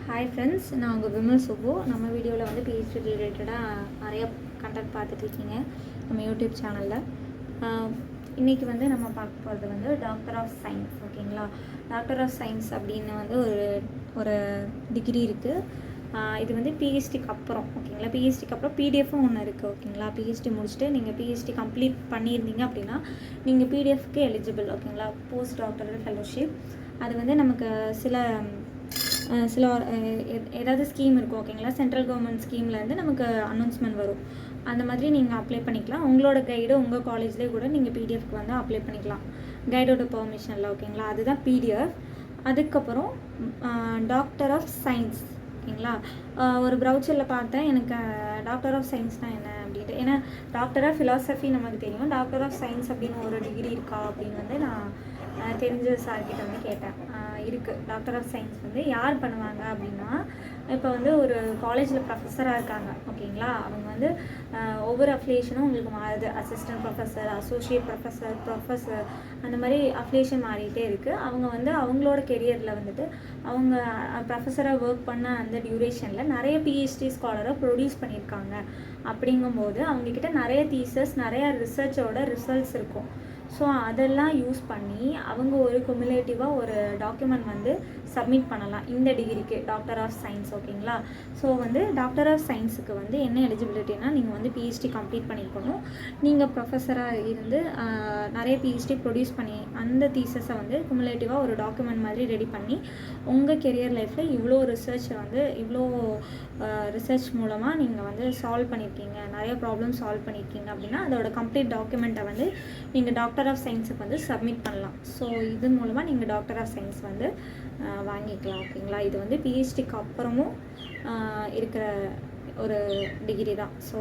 Hi friends, நான் உங்கள் விமல் சுப்பு. நம்ம வீடியோவில் வந்து பிஹெச்டி ரிலேட்டடாக நிறைய கண்டென்ட் பார்த்துட்ருக்கீங்க நம்ம யூடியூப் சேனலில். இன்றைக்கி வந்து நம்ம பார்க்க போகிறது வந்து டாக்டர் ஆஃப் சயின்ஸ். ஓகேங்களா? டாக்டர் ஆஃப் சயின்ஸ் அப்படின்னு வந்து ஒரு டிகிரி இருக்குது. இது வந்து பிஹெச்டிக்கு அப்புறம், ஓகேங்களா, பிஹெச்டிக்கு அப்புறம் பிடிஎஃப்பும் ஒன்று இருக்குது. ஓகேங்களா? பிஹெச்டி முடிச்சுட்டு நீங்கள் பிஹெச்டி கம்ப்ளீட் பண்ணியிருந்தீங்க அப்படின்னா நீங்கள் பிடிஎஃப்க்கு எலிஜிபிள். ஓகேங்களா? Post doctoral fellowship. அது வந்து நமக்கு சில ஏதாவது ஸ்கீம் இருக்கும். ஓகேங்களா? சென்ட்ரல் கவர்மெண்ட் ஸ்கீம்லேருந்து நமக்கு அனௌன்ஸ்மெண்ட் வரும். அந்த மாதிரி நீங்கள் அப்ளை பண்ணிக்கலாம். உங்களோட கைடு உங்கள் காலேஜ்லேயே கூட நீங்கள் பிடிஎஃப்க்கு வந்து அப்ளை பண்ணிக்கலாம், கைடோட பெர்மிஷனில். ஓகேங்களா? அதுதான் பிடிஎஃப். அதுக்கப்புறம் டாக்டர் ஆஃப் சயின்ஸ். ஓகேங்களா? ஒரு ப்ரௌச்சரில் பார்த்தேன், எனக்கு டாக்டர் ஆஃப் சயின்ஸ்னால் என்ன அப்படின்ட்டு. ஏன்னா டாக்டர் ஆஃப் ஃபிலாசபி நமக்கு தெரியும், டாக்டர் ஆஃப் சயின்ஸ் அப்படின்னு ஒரு டிகிரி இருக்கா அப்படின்னு வந்து நான் தெரிஞ்ச சார்கிட்ட வந்து கேட்டேன். இருக்குது. டாக்டர் ஆஃப் சயின்ஸ் வந்து யார் பண்ணுவாங்க அப்படின்னா, இப்போ வந்து ஒரு காலேஜில் ப்ரொஃபஸராக இருக்காங்க. ஓகேங்களா? அவங்க வந்து ஒவ்வொரு அஃபிலியேஷனும் உங்களுக்கு மாறுது. அசிஸ்டன்ட் ப்ரொஃபஸர், அசோசியேட் ப்ரொஃபஸர் அந்த மாதிரி அஃபிலியேஷன் மாறிட்டே இருக்குது. அவங்க வந்து அவங்களோட கெரியரில் வந்துட்டு அவங்க ப்ரொஃபஸராக ஒர்க் பண்ண அந்த டியூரேஷனில் நிறைய பிஹெச்டி ஸ்காலரை ப்ரொடியூஸ் பண்ணியிருக்காங்க. அப்படிங்கும்போது அவங்கக்கிட்ட நிறைய தீசஸ், நிறையா ரிசர்ச்சோட ரிசல்ட்ஸ் இருக்கும். ஸோ அதெல்லாம் யூஸ் பண்ணி அவங்க ஒரு குமுலேட்டிவாக ஒரு டாக்குமெண்ட் வந்து சப்மிட் பண்ணலாம் இந்த டிகிரிக்கு, டாக்டர் ஆஃப் சயின்ஸ். ஓகேங்களா? ஸோ வந்து டாக்டர் ஆஃப் சயின்ஸுக்கு வந்து என்ன எலிஜிபிலிட்டினா, நீங்கள் வந்து பிஹெச்டி கம்ப்ளீட் பண்ணியிருக்கணும். நீங்கள் ப்ரொஃபஸராக இருந்து நிறைய பிஹெச்டி ப்ரொடியூஸ் பண்ணி அந்த தீசஸை வந்து குமுலேட்டிவாக ஒரு டாக்குமெண்ட் மாதிரி ரெடி பண்ணி உங்கள் கெரியர் லைஃப்பில் இவ்வளோ ரிசர்ச் மூலமாக நீங்கள் வந்து சால்வ் பண்ணியிருக்கீங்க, நிறைய ப்ராப்ளம் சால்வ் பண்ணியிருக்கீங்க அப்படின்னா அதோட கம்ப்ளீட் டாக்குமெண்ட்டை வந்து நீங்கள் டாக்டர் ஆஃப் சயின்ஸுக்கு வந்து சப்மிட் பண்ணலாம். ஸோ இது மூலமாக நீங்கள் டாக்டர் ஆஃப் சயின்ஸ் வந்து வாங்கிக்கலாம். ஓகேங்களா? இது வந்து பிஹெச்டிக்கு அப்புறமும் இருக்கிற ஒரு டிகிரி தான். ஸோ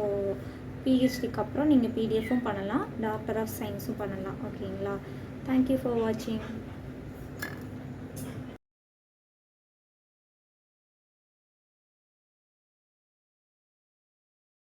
பிஹெச்டிக்கு அப்புறம் நீங்கள் பிடிஎஃப்பும் பண்ணலாம், டாக்டர் ஆஃப் சயின்ஸும் பண்ணலாம். ஓகேங்களா? தேங்க்யூ ஃபார் வாட்சிங்.